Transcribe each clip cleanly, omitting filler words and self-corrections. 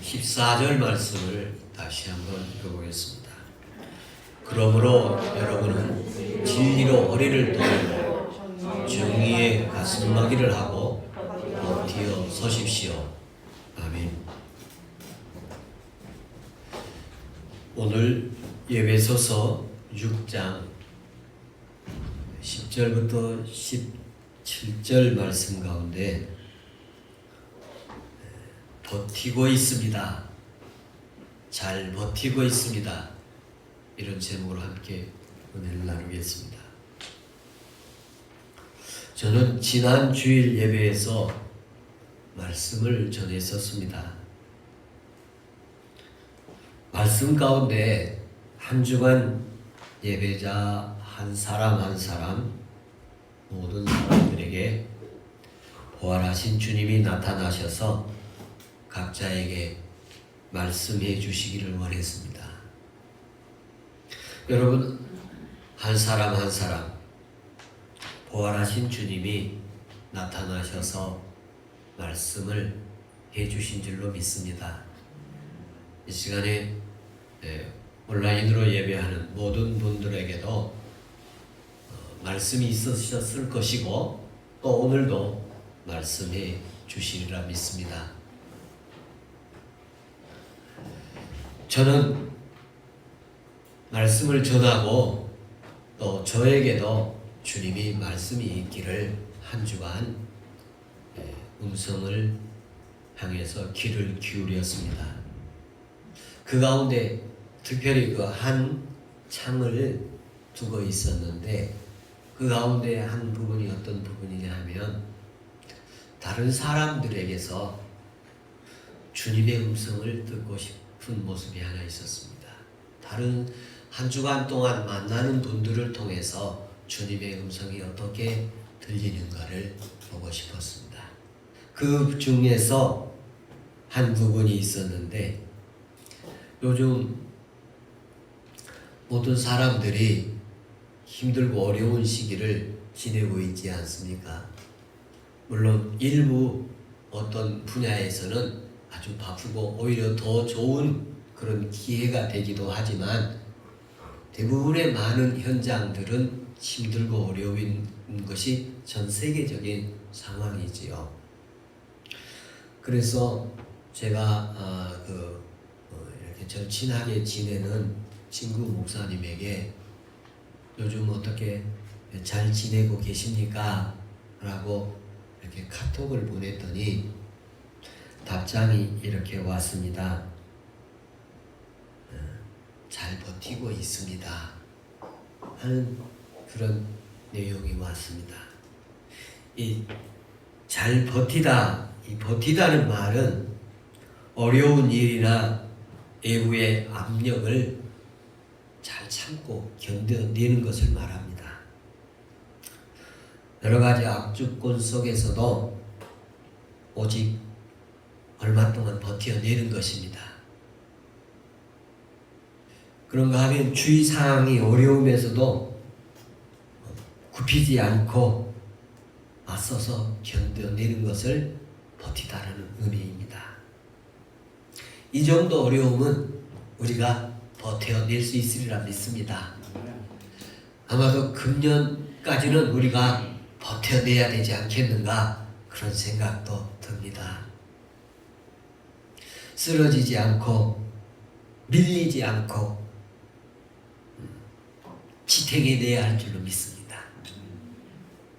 14절 말씀을 다시 한번 읽어보겠습니다. 그러므로 여러분은 진리로 허리를 돌리고 정의의 가슴막이를 하고 버티어 서십시오. 아멘. 오늘 에베소서 6장 10절부터 17절 말씀 가운데 버티고 있습니다. 잘 버티고 있습니다. 이런 제목으로 함께 은혜를 나누겠습니다. 저는 지난 주일 예배에서 말씀을 전했었습니다. 말씀 가운데 한 주간 예배자 한 사람 한 사람 모든 사람들에게 부활하신 주님이 나타나셔서 각자에게 말씀해 주시기를 원했습니다. 여러분, 한 사람 한 사람 부활하신 주님이 나타나셔서 말씀을 해 주신 줄로 믿습니다. 이 시간에 온라인으로 예배하는 모든 분들에게도 말씀이 있으셨을 것이고 또 오늘도 말씀해 주시리라 믿습니다. 저는 말씀을 전하고 또 저에게도 주님이 말씀이 있기를 한 주간 음성을 향해서 귀를 기울였습니다. 그 가운데 특별히 그 한 창을 두고 있었는데 그 가운데 한 부분이 어떤 부분이냐 하면 다른 사람들에게서 주님의 음성을 듣고 싶은 모습이 하나 있었습니다. 다른 한 주간 동안 만나는 분들을 통해서 주님의 음성이 어떻게 들리는가를 보고 싶었습니다. 그 중에서 한 부분이 있었는데 요즘 모든 사람들이 힘들고 어려운 시기를 지내고 있지 않습니까? 물론 일부 어떤 분야에서는 아주 바쁘고 오히려 더 좋은 그런 기회가 되기도 하지만 대부분의 많은 현장들은 힘들고 어려운 것이 전 세계적인 상황이지요. 그래서 제가 이렇게 저 친하게 지내는 친구 목사님에게 요즘 어떻게 잘 지내고 계십니까? 라고 이렇게 카톡을 보냈더니 답장이 이렇게 왔습니다. 잘 버티고 있습니다. 하는 그런 내용이 왔습니다. 이 잘 버티다, 이 버티다는 말은 어려운 일이나 외부의 압력을 잘 참고 견뎌내는 것을 말합니다. 여러 가지 악조건 속에서도 오직 얼마 동안 버텨내는 것입니다. 그런가 하면 주위 상황이 어려움에서도 굽히지 않고 맞서서 견뎌내는 것을 버티다라는 의미입니다. 이 정도 어려움은 우리가 버텨낼 수 있으리라 믿습니다. 아마도 금년까지는 우리가 버텨내야 되지 않겠는가 그런 생각도 듭니다. 쓰러지지 않고 밀리지 않고 지탱해내야 할 줄로 믿습니다.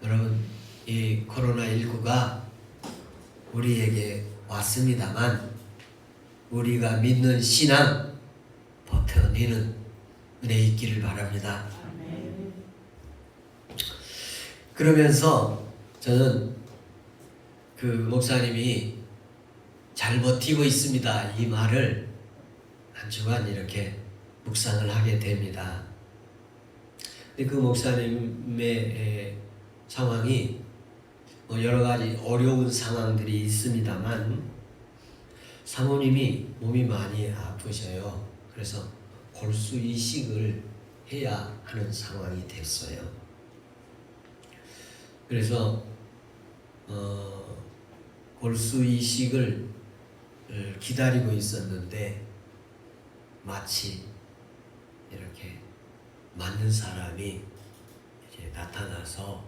여러분, 이 코로나19가 우리에게 왔습니다만 우리가 믿는 신앙 버텨내는 은혜 있기를 바랍니다. 그러면서 저는 그 목사님이 잘 버티고 있습니다 이 말을 한 주간 이렇게 묵상을 하게 됩니다. 근데 그 목사님의 상황이 여러 가지 어려운 상황들이 있습니다만 사모님이 몸이 많이 아프셔요. 그래서 골수 이식을 해야 하는 상황이 됐어요. 그래서 골수 이식을 기다리고 있었는데 마치 이렇게 맞는 사람이 이제 나타나서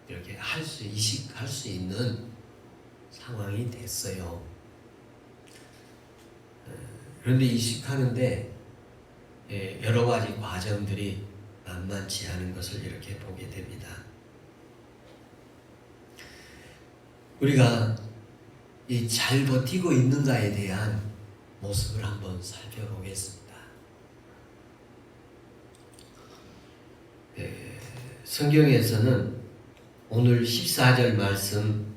이렇게 이식할 수 있는 상황이 됐어요. 그런데 이식하는데 여러 가지 과정들이 만만치 않은 것을 이렇게 보게 됩니다. 우리가 이 잘 버티고 있는가에 대한 모습을 한번 살펴보겠습니다. 성경에서는 오늘 14절 말씀,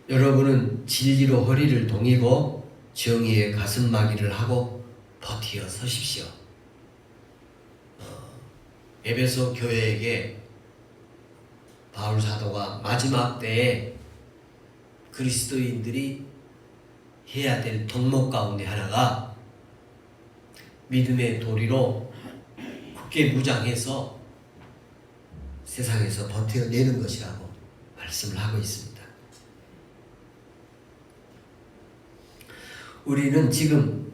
여러분은 진리로 허리를 동이고 정의의 가슴막이를 하고 버티어 서십시오. 에베소 교회에게 바울 사도가 마지막 때에 그리스도인들이 해야 될 덕목 가운데 하나가 믿음의 도리로 굳게 무장해서 세상에서 버텨내는 것이라고 말씀을 하고 있습니다. 우리는 지금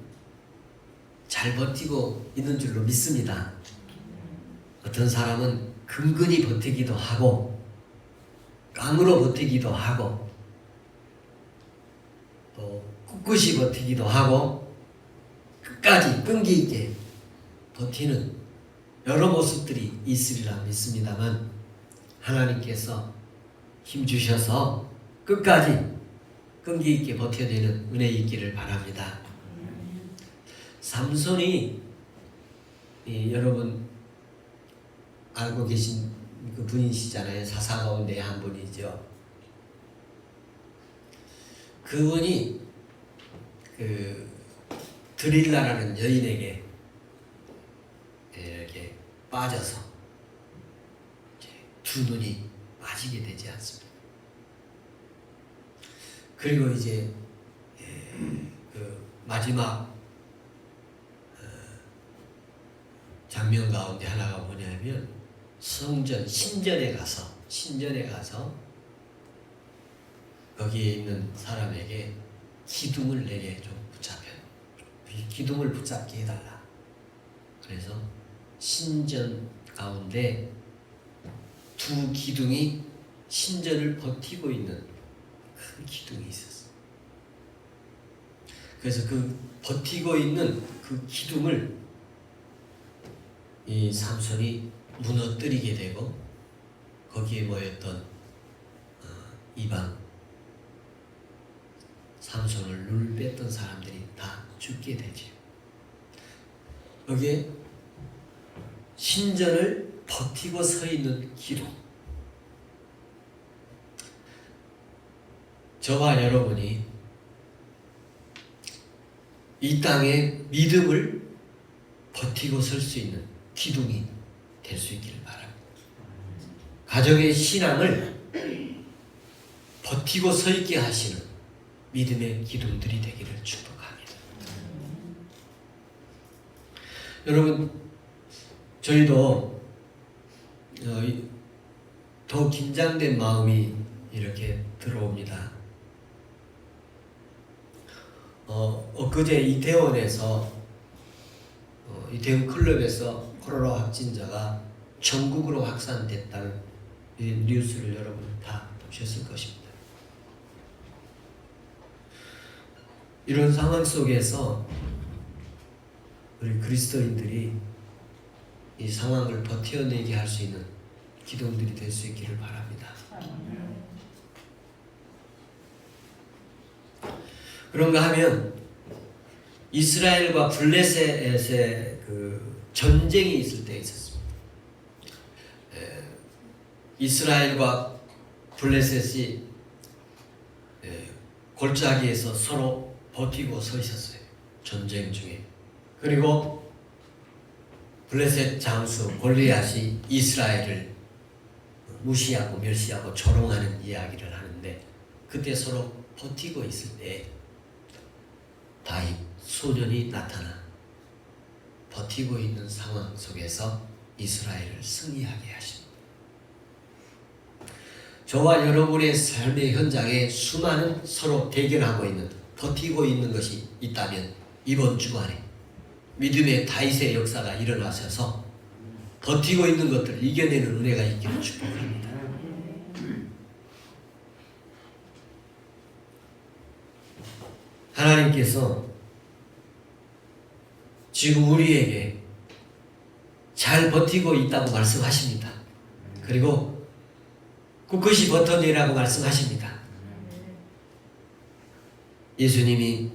잘 버티고 있는 줄로 믿습니다. 어떤 사람은 근근히 버티기도 하고 깡으로 버티기도 하고 또 꿋꿋이 버티기도 하고 끝까지 끈기 있게 버티는 여러 모습들이 있으리라 믿습니다만, 하나님께서 힘 주셔서 끝까지 끈기 있게 버텨내는 은혜 있기를 바랍니다. 삼손이 여러분 알고 계신 그 분이시잖아요. 사사 가운데 한 분이죠. 그분이 드릴라라는 여인에게 이렇게 빠져서 두 눈이 빠지게 되지 않습니다. 그리고 이제 그 마지막 장면 가운데 하나가 뭐냐면 신전에 가서 거기에 있는 사람에게 기둥을 내게 좀 기둥을 붙잡게 해달라. 그래서 신전 가운데 두 기둥이 신전을 버티고 있는 큰 기둥이 있었어요. 그래서 그 버티고 있는 그 기둥을 이 삼손이 무너뜨리게 되고 거기에 모였던 이방 삼손을 룰 뺐던 사람들이 다 죽게 되죠. 여기에 신전을 버티고 서 있는 기둥, 저와 여러분이 이 땅에 믿음을 버티고 설 수 있는 기둥이 될 수 있기를 바랍니다. 가정의 신앙을 버티고 서 있게 하시는 믿음의 기둥들이 되기를 축복합니다. 여러분, 저희도 더 긴장된 마음이 이렇게 들어옵니다. 엊그제 이태원에서 이태원 클럽에서 코로나 확진자가 전국으로 확산됐다는 뉴스를 여러분 다 보셨을 것입니다. 이런 상황 속에서 우리 그리스도인들이 이 상황을 버텨내게 할 수 있는 기둥들이 될 수 있기를 바랍니다. 그런가 하면 이스라엘과 블레셋의 그 전쟁이 있을 때 있었습니다. 이스라엘과 블레셋이 골짜기에서 서로 버티고 서 있었어요. 전쟁 중에. 그리고 블레셋 장수 골리앗이 이스라엘을 무시하고 멸시하고 조롱하는 이야기를 하는데, 그때 서로 버티고 있을 때 다윗 소년이 나타나 버티고 있는 상황 속에서 이스라엘을 승리하게 하십니다. 저와 여러분의 삶의 현장에 수많은 서로 대결하고 있는, 버티고 있는 것이 있다면 이번 주간에 믿음의 다윗의 역사가 일어나셔서 버티고 있는 것들을 이겨내는 은혜가 있기를 축복합니다. 하나님께서 지금 우리에게 잘 버티고 있다고 말씀하십니다. 그리고 꿋꿋이 버텨내라고 말씀하십니다. 예수님이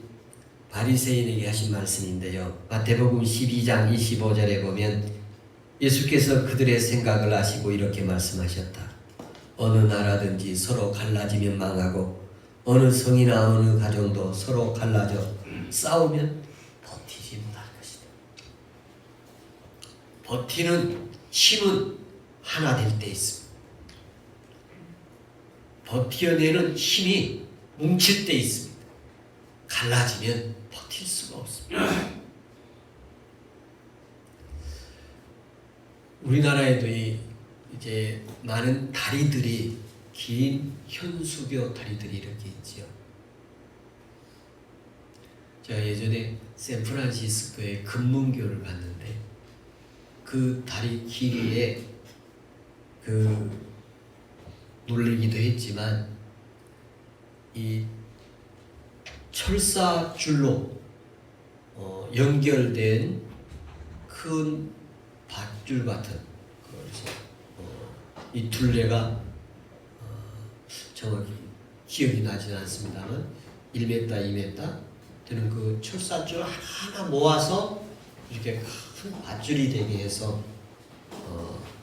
바리새인에게 하신 말씀인데요. 마태복음 12장 25절에 보면 예수께서 그들의 생각을 아시고 이렇게 말씀하셨다. 어느 나라든지 서로 갈라지면 망하고 어느 성이나 어느 가정도 서로 갈라져 싸우면 버티지 못할 것이다. 버티는 힘은 하나 될 때 있습니다. 버텨내는 힘이 뭉칠 때 있습니다. 갈라지면 버틸 수가 없습니다. 우리나라에도 이제 많은 다리들이, 긴 현수교 다리들이 이렇게 있지요. 제가 예전에 샌프란시스코의 금문교를 갔는데 그 다리 길이에 놀리기도 했지만 이 철사줄로 연결된 큰 밧줄 같은 이 둘레가 정확히 기억이 나지는 않습니다만 1m, 2m 되는 그 철사줄 하나 모아서 이렇게 큰 밧줄이 되게 해서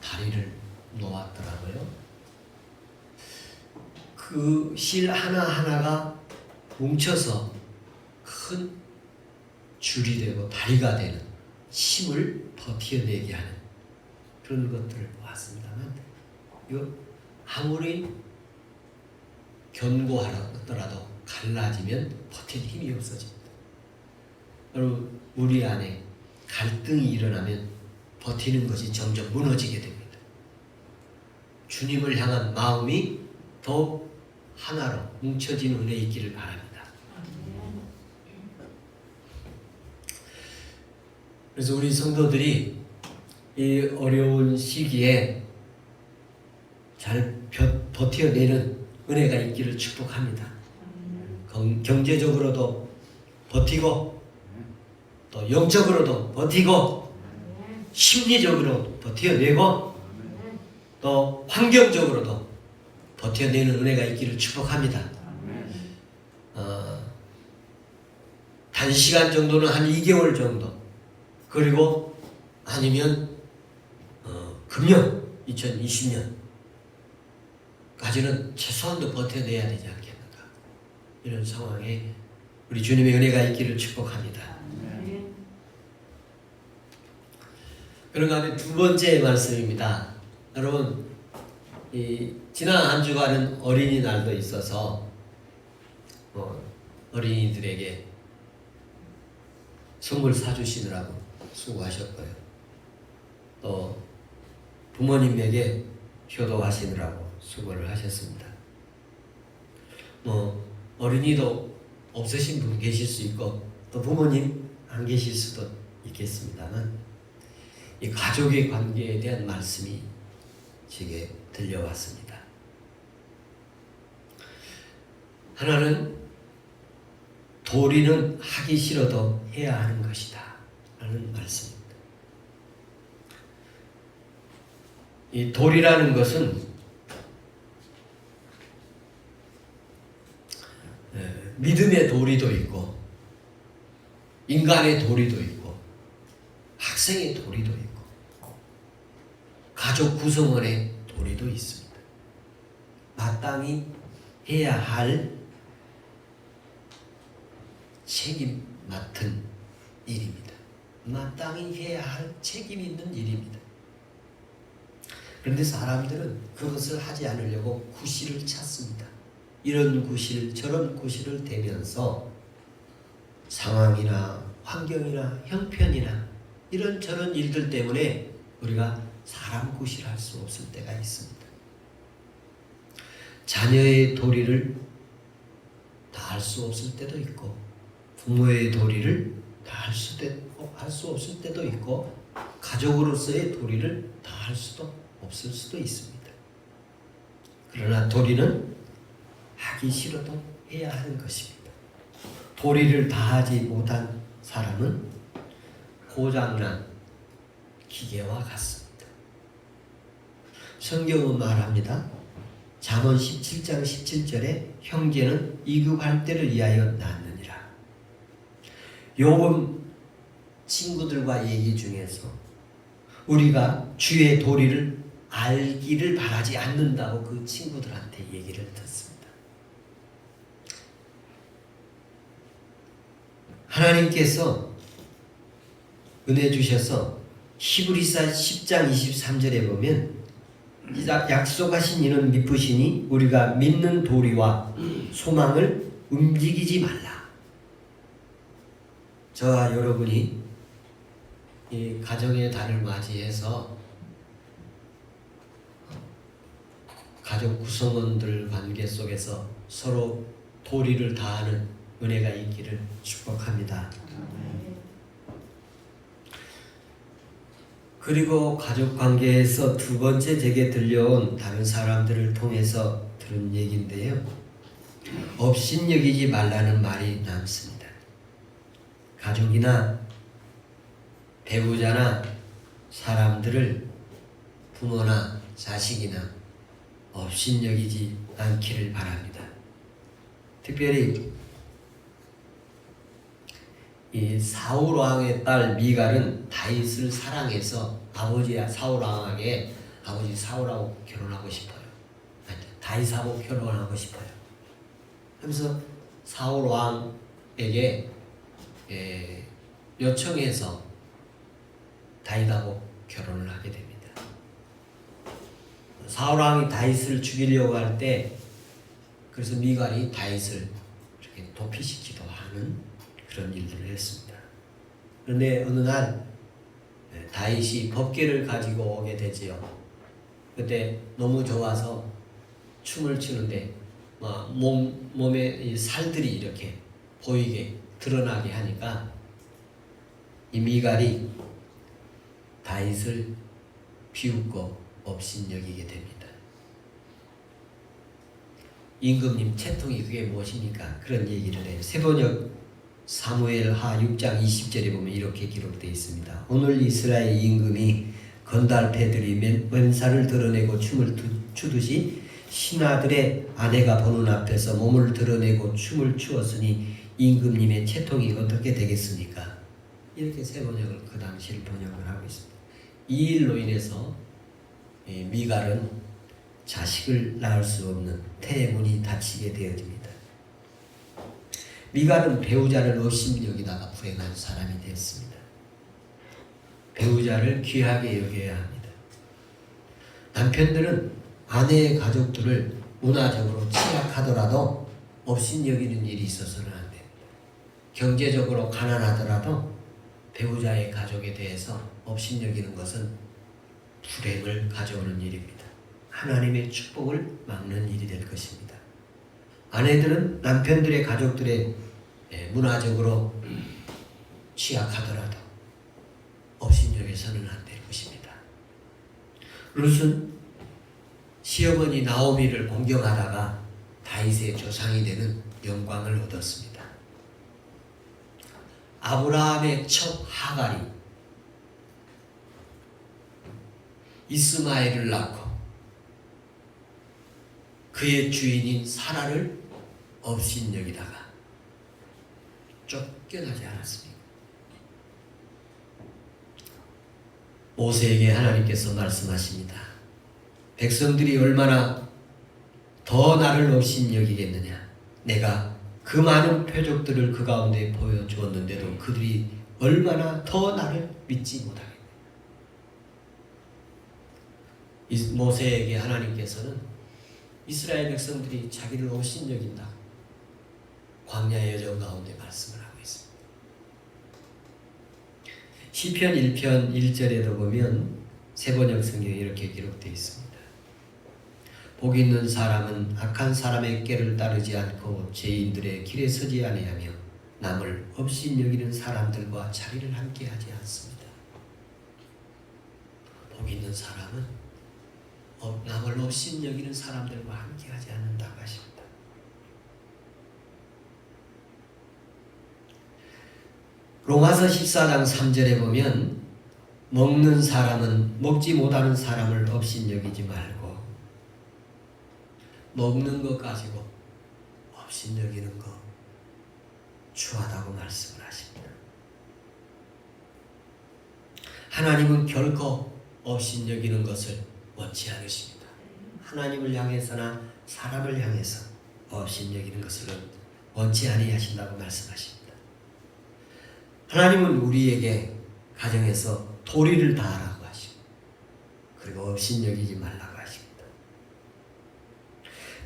다리를 놓았더라고요. 그 실 하나하나가 뭉쳐서 큰 줄이 되고 다리가 되는, 힘을 버텨내게 하는 그런 것들을 보았습니다만 이거 아무리 견고하더라도 갈라지면 버틸 힘이 없어집니다. 여러분, 우리 안에 갈등이 일어나면 버티는 것이 점점 무너지게 됩니다. 주님을 향한 마음이 더욱 하나로 뭉쳐진 은혜 있기를 바랍니다. 그래서 우리 성도들이 이 어려운 시기에 잘 버텨내는 은혜가 있기를 축복합니다. 경제적으로도 버티고 또 영적으로도 버티고 심리적으로도 버텨내고 또 환경적으로도 버텨내는 은혜가 있기를 축복합니다. 단시간 정도는 한 2개월 정도, 그리고 아니면 금년 2020년까지는 최소한도 버텨내야 되지 않겠는가. 이런 상황에 우리 주님의 은혜가 있기를 축복합니다. 그런가 하면 두 번째 말씀입니다. 여러분, 지난 한 주간은 어린이날도 있어서 어린이들에게 선물 사주시느라고 수고하셨고요. 또 부모님에게 효도하시느라고 수고를 하셨습니다. 어린이도 없으신 분 계실 수 있고 또 부모님 안 계실 수도 있겠습니다만 이 가족의 관계에 대한 말씀이 제게 들려왔습니다. 하나는 도리는 하기 싫어도 해야 하는 것이다 라는 말씀입니다. 이 도리라는 것은 믿음의 도리도 있고 인간의 도리도 있고 학생의 도리도 있고 가족 구성원의 도리도 있습니다. 마땅히 해야 할 책임 맡은 일입니다. 마땅히 해야 할 책임 있는 일입니다. 그런데 사람들은 그것을 하지 않으려고 구실을 찾습니다. 이런 구실 저런 구실을 대면서 상황이나 환경이나 형편이나 이런저런 일들 때문에 우리가 사람 구실할 수 없을 때가 있습니다. 자녀의 도리를 다 할 수 없을 때도 있고, 부모의 도리를 다 할 수 없을 때도 있고, 가족으로서의 도리를 다 할 수도 없을 수도 있습니다. 그러나 도리는 하기 싫어도 해야 하는 것입니다. 도리를 다하지 못한 사람은 고장난 기계와 같습니다. 성경은 말합니다. 잠언 17장 17절에 형제는 이급할 때를 위하여 낳느니라. 욥은 친구들과 얘기 중에서 우리가 주의 도리를 알기를 바라지 않는다고 그 친구들한테 얘기를 듣습니다. 하나님께서 은혜 주셔서 히브리서 10장 23절에 보면 약속하신 이는 미쁘시니 우리가 믿는 도리와 소망을 움직이지 말라. 저와 여러분이 이 가정의 달을 맞이해서 가족 구성원들 관계 속에서 서로 도리를 다하는 은혜가 있기를 축복합니다. 그리고 가족 관계에서 두 번째 제게 들려온 다른 사람들을 통해서 들은 얘기인데요. 업신여기지 말라는 말이 남습니다. 가족이나 배우자나 사람들을 부모나 자식이나 업신여기지 않기를 바랍니다. 특별히 이 사울 왕의 딸 미갈은 다윗을 사랑해서 사울 왕에게 아버지 사울하고 결혼하고 싶어요. 다윗하고 결혼하고 싶어요. 그래서 사울 왕에게 요청해서 다윗하고 결혼을 하게 됩니다. 사울 왕이 다윗을 죽이려고 할 때 그래서 미갈이 다윗을 이렇게 도피시키기도 하는 그런 일들을 했습니다. 그런데 어느 날 다윗이 법궤를 가지고 오게 되지요. 그때 너무 좋아서 춤을 추는데 몸에 이 살들이 이렇게 보이게 드러나게 하니까 이 미갈이 다윗을 비웃고 업신여기게 됩니다. 임금님 채통이 그게 무엇입니까? 그런 얘기를 해요. 세번역 사무엘하 6장 20절에 보면 이렇게 기록되어 있습니다. 오늘 이스라엘 임금이 건달패들이 맨살을 드러내고 춤을 추듯이 신하들의 아내가 보는 앞에서 몸을 드러내고 춤을 추었으니 임금님의 채통이 어떻게 되겠습니까? 이렇게 세 번역을 그 당시를 번역을 하고 있습니다. 이 일로 인해서 미갈은 자식을 낳을 수 없는 태문이 닫히게 되어집니다. 미갈은 배우자를 업신여기다가 불행한 사람이 되었습니다. 배우자를 귀하게 여겨야 합니다. 남편들은 아내의 가족들을 문화적으로 취약하더라도 업신여기는 일이 있어서는 안 됩니다. 경제적으로 가난하더라도 배우자의 가족에 대해서 업신여기는 것은 불행을 가져오는 일입니다. 하나님의 축복을 막는 일이 될 것입니다. 아내들은 남편들의 가족들의 문화적으로 취약하더라도 업신여겨서는 안 될 것입니다. 룻은 시어머니 나오미를 공경하다가 다윗의 조상이 되는 영광을 얻었습니다. 아브라함의 첫 하갈이 이스마엘을 낳고 그의 주인인 사라를 업신여기다가 쫓겨나지 않았습니까? 모세에게 하나님께서 말씀하십니다. 백성들이 얼마나 더 나를 업신여기겠느냐. 내가 그 많은 표적들을 그 가운데 보여주었는데도 그들이 얼마나 더 나를 믿지 못하겠느냐. 모세에게 하나님께서는 이스라엘 백성들이 자기를 업신여긴다 광야의 여정 가운데 말씀을 하고 있습니다. 시편 1편 1절에도 보면 세번역 성경에 이렇게 기록되어 있습니다. 복 있는 사람은 악한 사람의 꾀를 따르지 않고 죄인들의 길에 서지 아니하며 남을 업신여기는 사람들과 자리를 함께하지 않습니다. 복 있는 사람은 남을 업신여기는 사람들과 함께하지 않는다고 하십니다. 로마서 14장 3절에 보면 먹는 사람은 먹지 못하는 사람을 업신여기지 말고 먹는 것 가지고 업신여기는 것 추하다고 말씀을 하십니다. 하나님은 결코 업신여기는 것을 원치 않으십니다. 하나님을 향해서나 사람을 향해서 업신여기는 것을 원치 아니하신다고 말씀하십니다. 하나님은 우리에게 가정에서 도리를 다하라고 하시고 그리고 업신여기지 말라고 하십니다.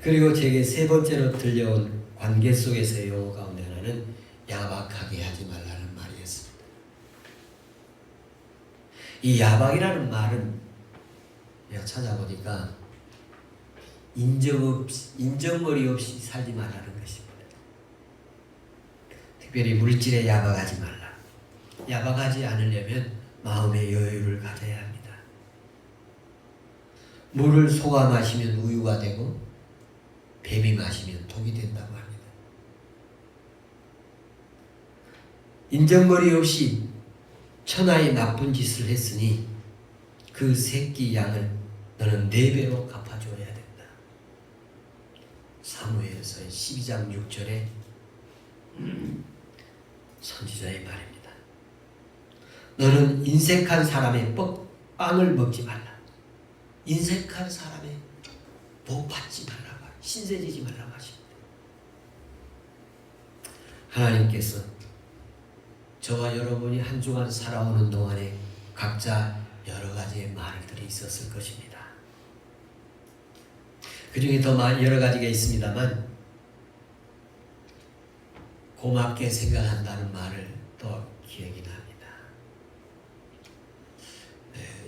그리고 제게 세 번째로 들려온 관계 속에서의 용어 가운데 하나는 야박하게 하지 말라는 말이었습니다. 이 야박이라는 말은 내가 찾아보니까 인정머리 없이 살지 말라는 것입니다. 특별히 물질에 야박하지 말라. 야박하지 않으려면 마음의 여유를 가져야 합니다. 물을 소가 마시면 우유가 되고 뱀이 마시면 독이 된다고 합니다. 인정머리 없이 천하의 나쁜 짓을 했으니 그 새끼 양을 너는 4배로 갚아줘야 된다. 사무엘서 12장 6절에 선지자의 말입니다. 너는 인색한 사람의 빵을 먹지 말라. 인색한 사람의 복 받지 말라고, 신세지지 말라고 하십니다. 하나님께서 저와 여러분이 한 주간 살아오는 동안에 각자 여러 가지의 말들이 있었을 것입니다. 그 중에 더 여러 가지가 있습니다만 고맙게 생각한다는 말을 또 기억이 납니다.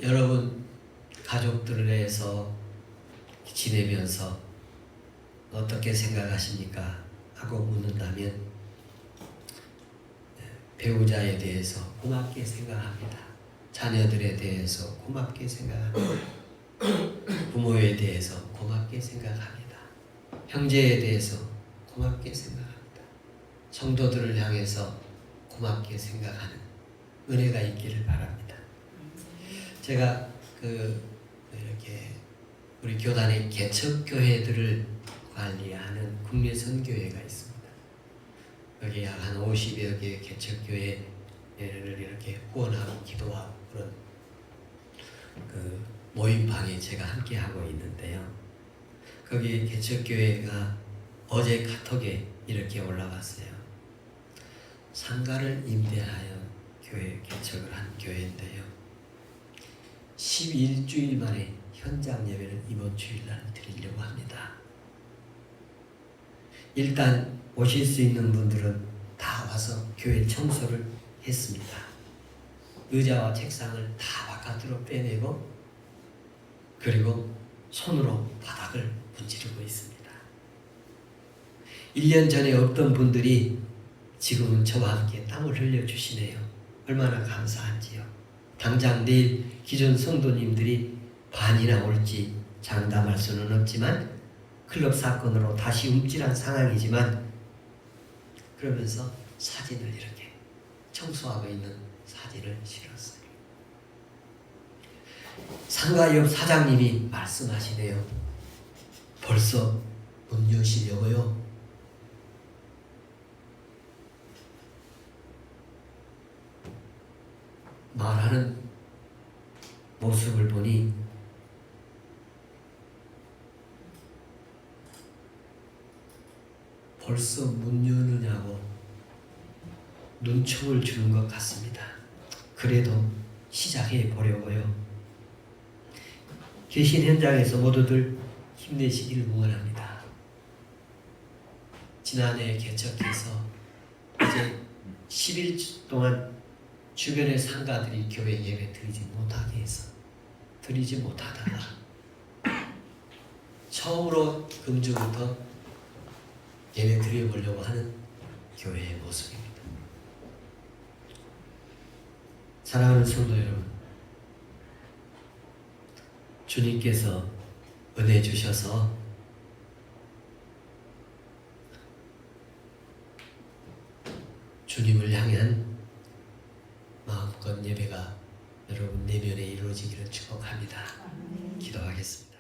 여러분 가족들에서 지내면서 어떻게 생각하십니까? 하고 묻는다면 배우자에 대해서 고맙게 생각합니다. 자녀들에 대해서 고맙게 생각합니다. 부모에 대해서 고맙게 생각합니다. 형제에 대해서 고맙게 생각합니다. 성도들을 향해서 고맙게 생각하는 은혜가 있기를 바랍니다. 제가 이렇게 우리 교단의 개척교회들을 관리하는 국내선교회가 있습니다. 여기 약 한 50여 개의 개척교회를 이렇게 후원하고 기도하고 그런 모임방에 제가 함께 하고 있는데요. 거기 개척교회가 어제 카톡에 이렇게 올라왔어요. 상가를 임대하여 교회 개척을 한 교회인데요. 11주일 만에 현장 예배를 이번 주일날 드리려고 합니다. 일단 오실 수 있는 분들은 다 와서 교회 청소를 했습니다. 의자와 책상을 다 바깥으로 빼내고 그리고 손으로 바닥을 문지르고 있습니다. 1년 전에 없던 분들이 지금은 저와 함께 땀을 흘려주시네요. 얼마나 감사한지요. 당장 내일 기존 성도님들이 반이나 올지 장담할 수는 없지만 클럽 사건으로 다시 움찔한 상황이지만 그러면서 사진을 이렇게 청소하고 있는 사진을 실었어요. 상가 옆 사장님이 말씀하시네요. 벌써 문 여시려고요? 말하는 모습을 보니 벌써 문 여느냐고 눈총을 주는 것 같습니다. 그래도 시작해 보려고요. 계신 현장에서 모두들 힘내시기를 응원합니다. 지난해 개척해서 이제 10일 동안 주변의 상가들이 교회 예배 드리지 못하게 해서 드리지 못하다가 처음으로 금주부터 예배 드려보려고 하는 교회의 모습입니다. 사랑하는 성도 여러분, 주님께서 은혜 주셔서 주님을 향한 마음껏 예배가 여러분 내면에 이루어지기를 축복합니다. 기도하겠습니다.